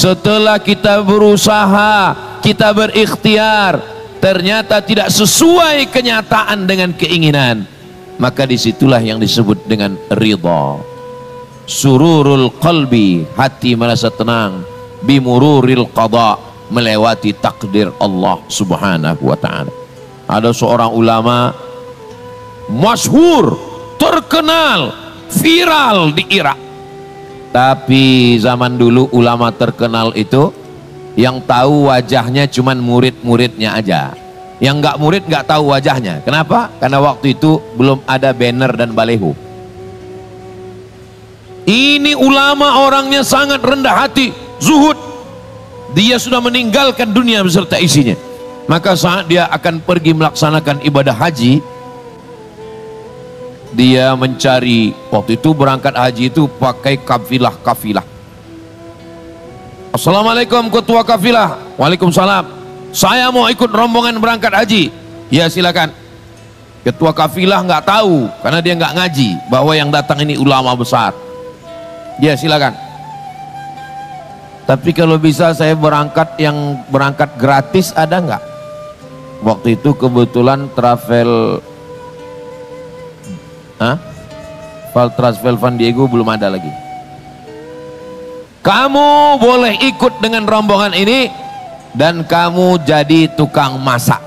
Setelah kita berusaha, kita berikhtiar, ternyata tidak sesuai kenyataan dengan keinginan, maka disitulah yang disebut dengan ridha. Sururul qalbi, hati merasa tenang, bimururil qada, melewati takdir Allah subhanahu wa ta'ala. Ada seorang ulama masyhur, terkenal, viral di Irak. Tapi zaman dulu ulama terkenal itu yang tahu wajahnya cuman murid-muridnya aja. Yang nggak murid nggak tahu wajahnya. Kenapa? Karena waktu itu belum ada banner dan baleho. Ini ulama orangnya sangat rendah hati, zuhud. Dia sudah meninggalkan dunia beserta isinya. Maka saat dia akan pergi melaksanakan ibadah haji, dia mencari, waktu itu berangkat haji itu pakai kafilah. Assalamualaikum ketua kafilah. Waalaikumsalam. Saya mau ikut rombongan berangkat haji. Ya silakan. Ketua kafilah nggak tahu karena dia nggak ngaji bahwa yang datang ini ulama besar. Ya silakan. Tapi kalau bisa saya yang berangkat gratis ada nggak? Waktu itu kebetulan travel Van Diego belum ada lagi. Kamu boleh ikut dengan rombongan ini dan kamu jadi tukang masak.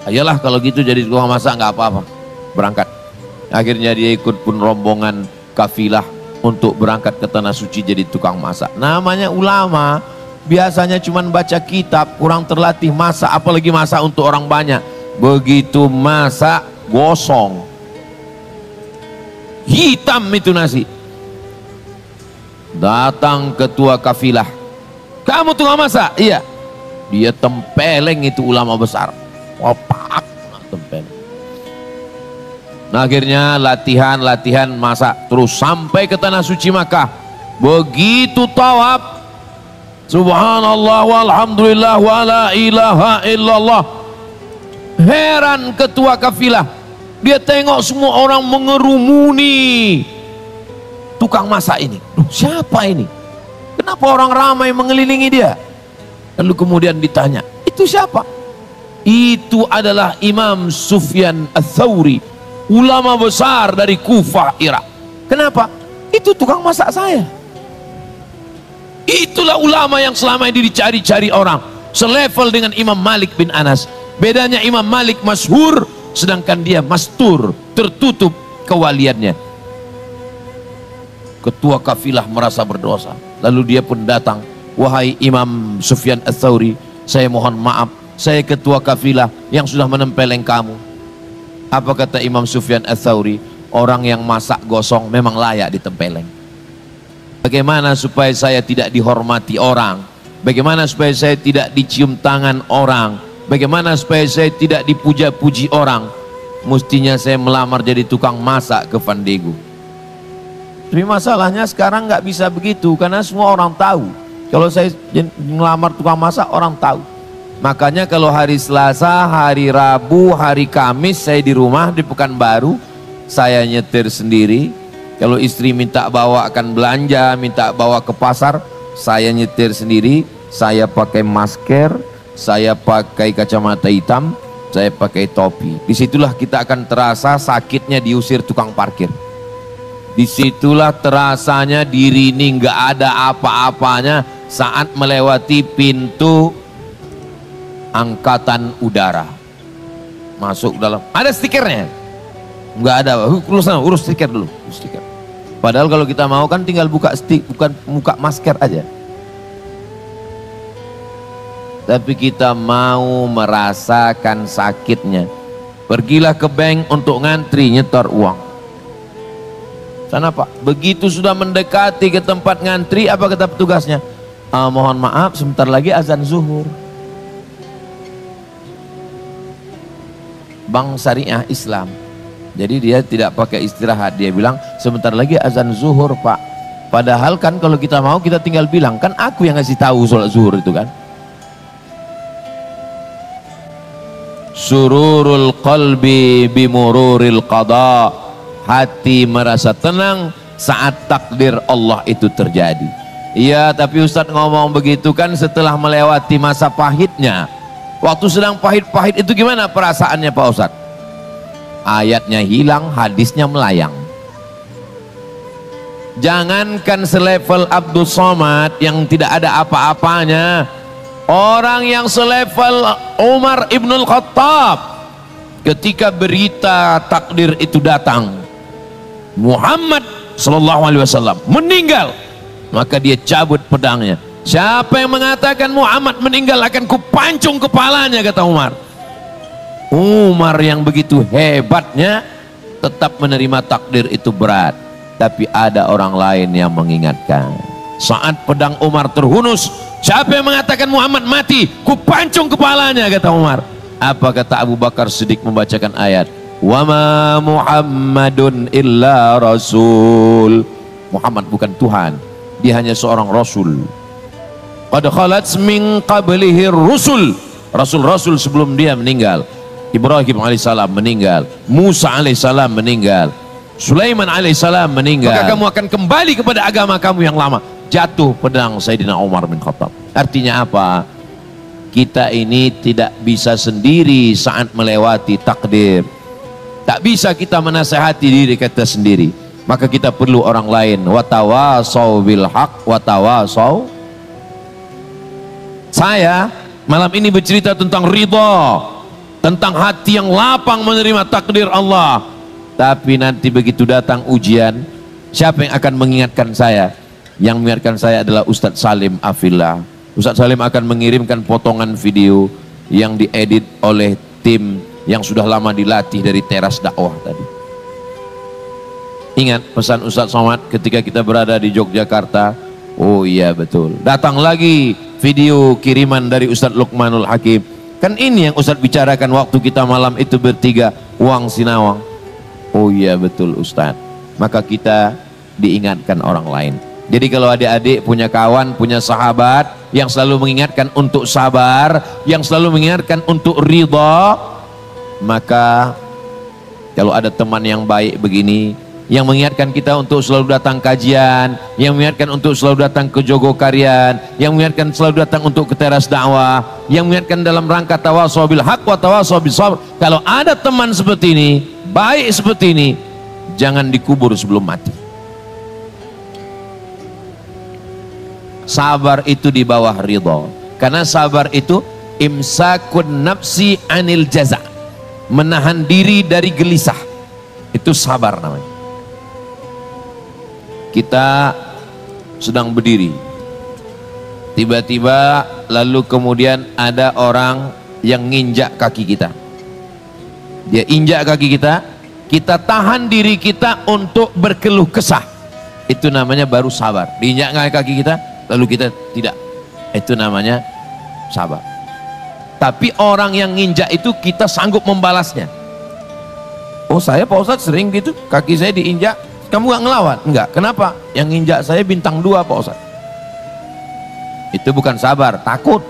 Ayolah kalau gitu jadi tukang masak nggak apa-apa, berangkat. Akhirnya dia ikut pun rombongan kafilah untuk berangkat ke tanah suci jadi tukang masak. Namanya ulama, biasanya cuma baca kitab, kurang terlatih masak, apalagi masak untuk orang banyak. Begitu masak gosong, hitam itu nasi. Datang ketua kafilah, kamu tukang masak? Iya. Dia tempeleng itu ulama besar, wapak tempeleng. Nah, akhirnya latihan masak terus sampai ke tanah suci Makkah. Begitu tawaf, subhanallah walhamdulillah wala ilaha illallah, heran ketua kafilah. Dia tengok semua orang mengerumuni tukang masak ini. Duh, siapa ini? Kenapa orang ramai mengelilingi dia? Lalu kemudian ditanya, itu siapa? Itu adalah Imam Sufyan Ats-Tsauri, ulama besar dari Kufah, Irak. Kenapa? Itu tukang masak saya. Itulah ulama yang selama ini dicari-cari orang, selevel dengan Imam Malik bin Anas. Bedanya Imam Malik masyhur, sedangkan dia mastur, tertutup kewaliannya. Ketua kafilah merasa berdosa, lalu dia pun datang, wahai Imam Sufyan Ats-Tsauri, saya mohon maaf, saya ketua kafilah yang sudah menempeleng kamu. Apa kata Imam Sufyan Ats-Tsauri? Orang yang masak gosong memang layak ditempeleng. Bagaimana supaya saya tidak dihormati orang? Bagaimana supaya saya tidak dicium tangan orang? Bagaimana supaya saya tidak dipuja-puji orang? Mestinya saya melamar jadi tukang masak ke Van Diego. Tapi masalahnya sekarang nggak bisa begitu karena semua orang tahu. Kalau saya melamar tukang masak, orang tahu. Makanya kalau hari Selasa, hari Rabu, hari Kamis saya di rumah di Pekanbaru, saya nyetir sendiri. Kalau istri minta bawa akan belanja, minta bawa ke pasar, saya nyetir sendiri. Saya pakai masker, saya pakai kacamata hitam, saya pakai topi. Disitulah kita akan terasa sakitnya diusir tukang parkir. Disitulah terasanya diri ini nggak ada apa-apanya saat melewati pintu angkatan udara. Masuk dalam, ada stikernya? Nggak ada, urus stiker dulu. Stiker. Padahal kalau kita mau kan tinggal buka buka masker aja. Tapi kita mau merasakan sakitnya. Pergilah ke bank untuk ngantri nyetor uang. Sana Pak, begitu sudah mendekati ke tempat ngantri, apa kata petugasnya? Mohon maaf, sebentar lagi azan zuhur. Bank Syariah Islam. Jadi dia tidak pakai istirahat, dia bilang sebentar lagi azan zuhur Pak. Padahal kan kalau kita mau kita tinggal bilang, kan aku yang ngasih tahu sholat zuhur itu kan. Sururul qalbi bimururil qada, hati merasa tenang saat takdir Allah itu terjadi. Iya, tapi Ustadz ngomong begitu kan setelah melewati masa pahitnya. Waktu sedang pahit-pahit itu gimana perasaannya Pak Ustadz? Ayatnya hilang, hadisnya melayang. Jangankan selevel Abdul Somad yang tidak ada apa-apanya, orang yang selevel Umar Ibnul Khattab, ketika berita takdir itu datang, Muhammad sallallahu alaihi wasallam meninggal, maka dia cabut pedangnya. Siapa yang mengatakan Muhammad meninggal akan kupancung kepalanya, kata Umar. Umar yang begitu hebatnya tetap menerima takdir itu berat, tapi ada orang lain yang mengingatkan. Saat pedang Umar terhunus, siapa yang mengatakan Muhammad mati, kupancung kepalanya, kata Umar. Apa kata Abu Bakar Siddiq membacakan ayat, wa ma Muhammadun illa rasul. Muhammad bukan Tuhan, dia hanya seorang rasul. Qad khalat min qablihi rusul. Rasul-rasul sebelum dia meninggal. Ibrahim alaihissalam meninggal, Musa alaihissalam meninggal, Sulaiman alaihissalam meninggal. Maka kamu akan kembali kepada agama kamu yang lama. Jatuh pedang Sayyidina Umar bin Khattab. Artinya apa? Kita ini tidak bisa sendiri saat melewati takdir. Tak bisa kita menasehati diri kita sendiri. Maka kita perlu orang lain. Watawasau bil haq, watawasau. Saya malam ini bercerita tentang ridha, tentang hati yang lapang menerima takdir Allah. Tapi nanti begitu datang ujian, siapa yang akan mengingatkan saya? Yang mengingatkan saya adalah Ustadz Salim Afillah. Ustadz Salim akan mengirimkan potongan video yang diedit oleh tim yang sudah lama dilatih dari teras dakwah tadi. Ingat pesan Ustadz Somad ketika kita berada di Yogyakarta? Oh iya betul. Datang lagi video kiriman dari Ustadz Luqmanul Hakim. Kan ini yang Ustadz bicarakan waktu kita malam itu bertiga, Wang Sinawang. Oh iya betul Ustadz. Maka kita diingatkan orang lain. Jadi kalau adik-adik punya kawan, punya sahabat yang selalu mengingatkan untuk sabar, yang selalu mengingatkan untuk ridha, maka kalau ada teman yang baik begini, yang mengingatkan kita untuk selalu datang kajian, yang mengingatkan untuk selalu datang ke Jogokarian, yang mengingatkan selalu datang untuk ke teras dakwah, yang mengingatkan dalam rangka tawasau bil haq wa tawasau bis sabr. Kalau ada teman seperti ini, baik seperti ini, jangan dikubur sebelum mati. Sabar itu di bawah ridha. Karena sabar itu imsakun nafsi anil jaza, menahan diri dari gelisah. Itu sabar namanya. Kita sedang berdiri, tiba-tiba lalu kemudian ada orang yang nginjak kaki kita. Dia injak kaki kita, kita tahan diri kita untuk berkeluh kesah. Itu namanya baru sabar. Diinjak kaki kita, lalu kita tidak. Itu namanya sabar. Tapi orang yang nginjak itu kita sanggup membalasnya. Oh saya Pak Ustadz sering gitu, kaki saya diinjak, kamu gak ngelawan? Enggak. Kenapa? Yang nginjak saya bintang 2 Pak Ustadz. Itu bukan sabar, takut.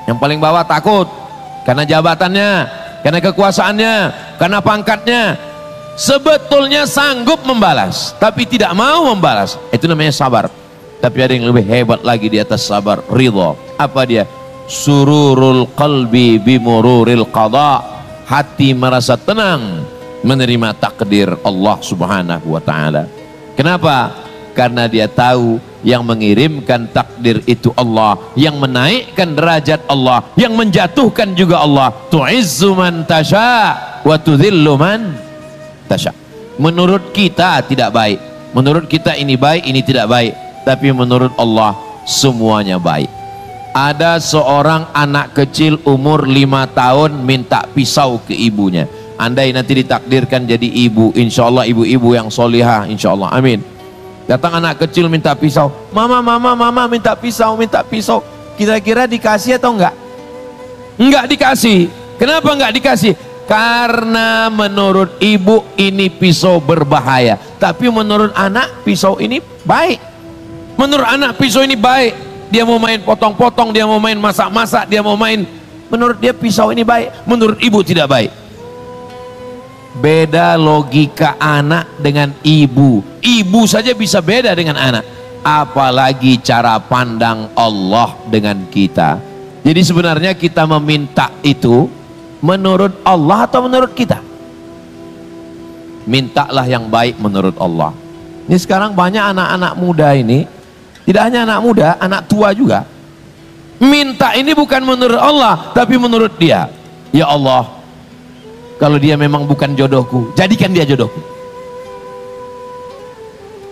Yang paling bawah takut karena jabatannya, karena kekuasaannya, karena pangkatnya. Sebetulnya sanggup membalas, tapi tidak mau membalas. Itu namanya sabar. Tapi ada yang lebih hebat lagi di atas sabar, ridha. Apa dia? Sururul qalbi bimururil qada. Hati merasa tenang menerima takdir Allah subhanahu wa ta'ala. Kenapa? Karena dia tahu yang mengirimkan takdir itu Allah, yang menaikkan derajat Allah, yang menjatuhkan juga Allah. Tu'izzu man tasha wa tudhillu man tasha. Menurut kita tidak baik, menurut kita ini baik, ini tidak baik, tapi menurut Allah semuanya baik. Ada seorang anak kecil umur 5 tahun minta pisau ke ibunya. Andai nanti ditakdirkan jadi ibu, insya Allah ibu-ibu yang solihah, insya Allah, amin. Datang anak kecil minta pisau, mama minta pisau, minta pisau. Kira-kira dikasih atau enggak? Enggak dikasih. Kenapa enggak dikasih? Karena menurut ibu ini pisau berbahaya, tapi menurut anak pisau ini baik. Menurut anak pisau ini baik. Dia mau main potong-potong, dia mau main masak-masak, dia mau main. Menurut dia pisau ini baik, menurut ibu tidak baik. Beda logika anak dengan ibu. Ibu saja bisa beda dengan anak. apalagi cara pandang Allah dengan kita. Jadi sebenarnya kita meminta itu menurut Allah atau menurut kita? Mintalah yang baik menurut Allah. Ini sekarang banyak anak-anak muda ini, tidak hanya anak muda, anak tua juga, minta ini bukan menurut Allah tapi menurut dia. Ya Allah, kalau dia memang bukan jodohku, jadikan dia jodohku.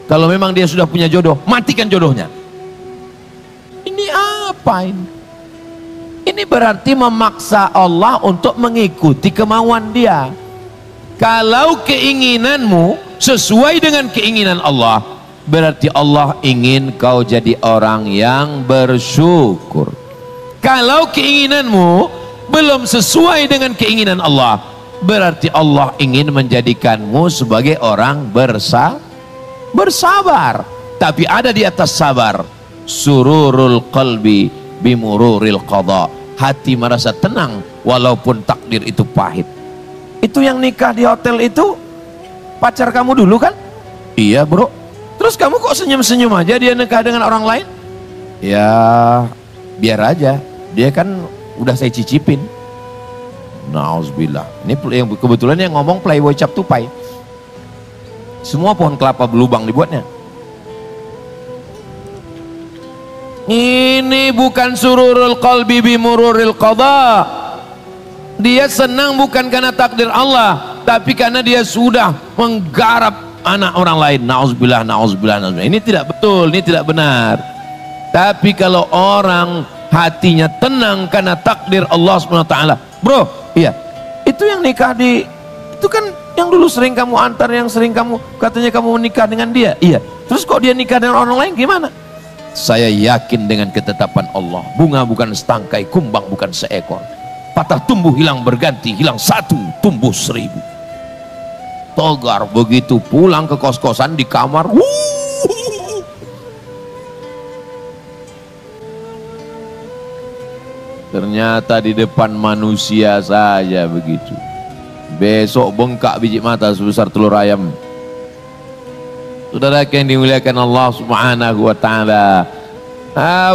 Kalau memang dia sudah punya jodoh, matikan jodohnya. Ini apa ini? Ini berarti memaksa Allah untuk mengikuti kemauan dia. Kalau keinginanmu sesuai dengan keinginan Allah, berarti Allah ingin kau jadi orang yang bersyukur. Kalau keinginanmu belum sesuai dengan keinginan Allah, berarti Allah ingin menjadikanmu sebagai orang bersabar. Tapi ada di atas sabar sururul qalbi bimururil qada, hati merasa tenang walaupun takdir itu pahit. Itu yang nikah di hotel itu pacar kamu dulu kan? Iya bro. Terus kamu kok senyum-senyum aja dia nikah dengan orang lain? Ya biar aja, dia kan udah saya cicipin. Nauzubillah. Ini yang kebetulan yang ngomong playboy cap tupai. Semua pohon kelapa berlubang dibuatnya. Ini bukan sururul qalbi bimururil qada. Dia senang bukan karena takdir Allah, tapi karena dia sudah menggarap anak orang lain. Nauzubillah, nauzubillah, nauzubillah. Ini tidak betul, ini tidak benar. Tapi kalau orang hatinya tenang karena takdir Allah SWT, bro, iya, itu yang nikah di, itu kan yang dulu sering kamu antar, yang sering kamu katanya kamu menikah dengan dia, iya. Terus kok dia nikah dengan orang lain gimana? Saya yakin dengan ketetapan Allah, bunga bukan setangkai, kumbang bukan seekor. Patah tumbuh hilang berganti, hilang satu tumbuh 1000. Togar begitu pulang ke kos-kosan di kamar, ternyata di depan manusia saja begitu. Besok bengkak biji mata sebesar telur ayam. Saudara yang dimuliakan Allah Subhanahu wa taala.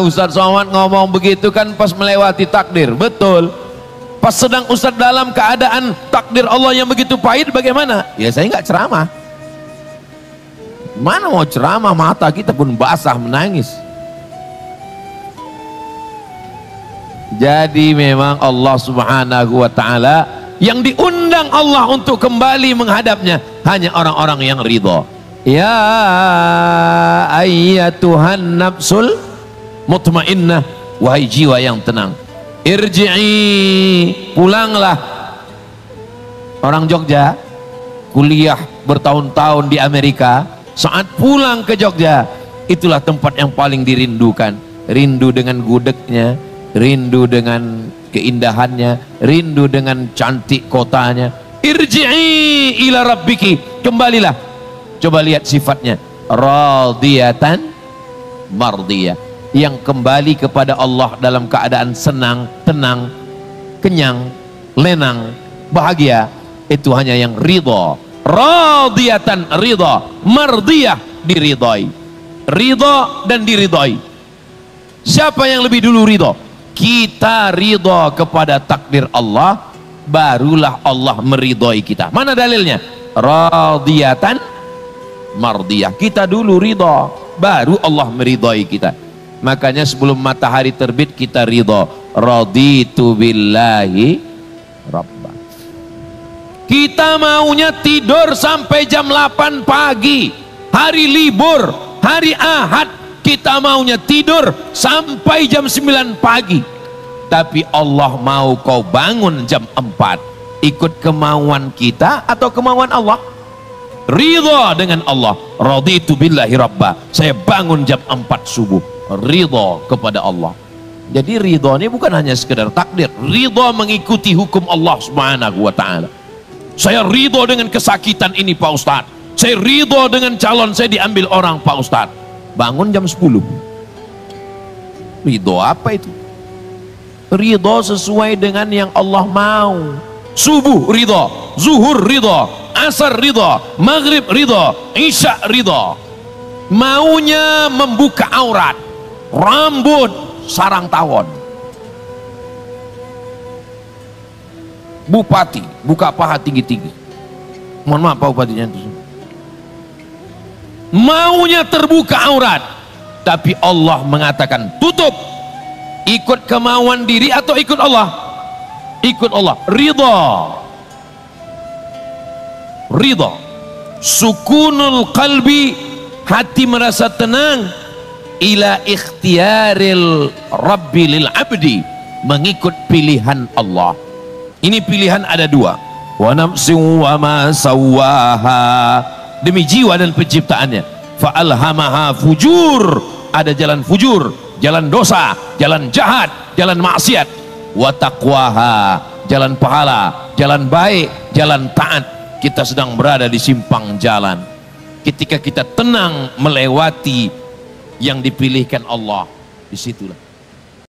Ustaz Somad ngomong begitu kan pas melewati takdir, betul. Pas sedang Ustaz dalam keadaan takdir Allah yang begitu pahit, bagaimana? Ya saya nggak ceramah. Mana mau ceramah, mata kita pun basah menangis. Jadi memang Allah Subhanahu wa taala yang diundang Allah untuk kembali menghadapnya hanya orang-orang yang ridha. Ya ayyatuhan nafsul mutmainnah, wahai jiwa yang tenang, irji'i, pulanglah. Orang Jogja kuliah bertahun-tahun di Amerika, saat pulang ke Jogja, itulah tempat yang paling dirindukan. Rindu dengan gudegnya, rindu dengan keindahannya, rindu dengan cantik kotanya. Irji'i ila rabbiki, kembalilah. Coba lihat sifatnya, radiyatan mardiyah, yang kembali kepada Allah dalam keadaan senang, tenang, kenyang, lenang, bahagia. Itu hanya yang ridha. Radiyatan, ridha, mardiyah, diridhai. Ridha dan diridhai. Siapa yang lebih dulu ridha? Kita ridha kepada takdir Allah, barulah Allah meridhai kita. Mana dalilnya? Radiyatan mardiyah. Kita dulu ridha, baru Allah meridhai kita. Makanya sebelum matahari terbit kita ridha, raditu billahi rabba. Kita maunya tidur sampai jam 8 pagi, hari libur, hari Ahad, kita maunya tidur sampai jam 9 pagi. Tapi Allah mau kau bangun jam 4, ikut kemauan kita atau kemauan Allah? Ridha dengan Allah, raditu billahi rabba, saya bangun jam 4 subuh, ridha kepada Allah. Jadi ridha ini bukan hanya sekedar takdir, ridha mengikuti hukum Allah Subhanahu wa taala. Saya ridha dengan kesakitan ini Pak Ustadz, saya ridha dengan calon saya diambil orang Pak Ustadz. Bangun jam 10. Ridha apa itu? Ridha sesuai dengan yang Allah mau. Subuh ridha, zuhur ridha, asar ridha, maghrib ridha, isya ridha. maunya membuka aurat, rambut sarang tawon. Bupati buka paha tinggi-tinggi. Mohon maaf Pak Bupatinya itu. Maunya terbuka aurat, tapi Allah mengatakan tutup. Ikut kemauan diri atau ikut Allah? Ikut Allah. Ridha. Ridha. Sukunul qalbi, hati merasa tenang. Ila ikhtiyaril rabbi lil abdi, mengikut pilihan Allah. Ini pilihan ada dua. Wa nafsin wa ma sawaha, demi jiwa dan penciptaannya. Fa alhamaha fujur, ada jalan fujur, jalan dosa, jalan jahat, jalan maksiat. Wa taqwaha, jalan pahala, jalan baik, jalan taat. Kita sedang berada di simpang jalan. Ketika kita tenang melewati yang dipilihkan Allah, disitulah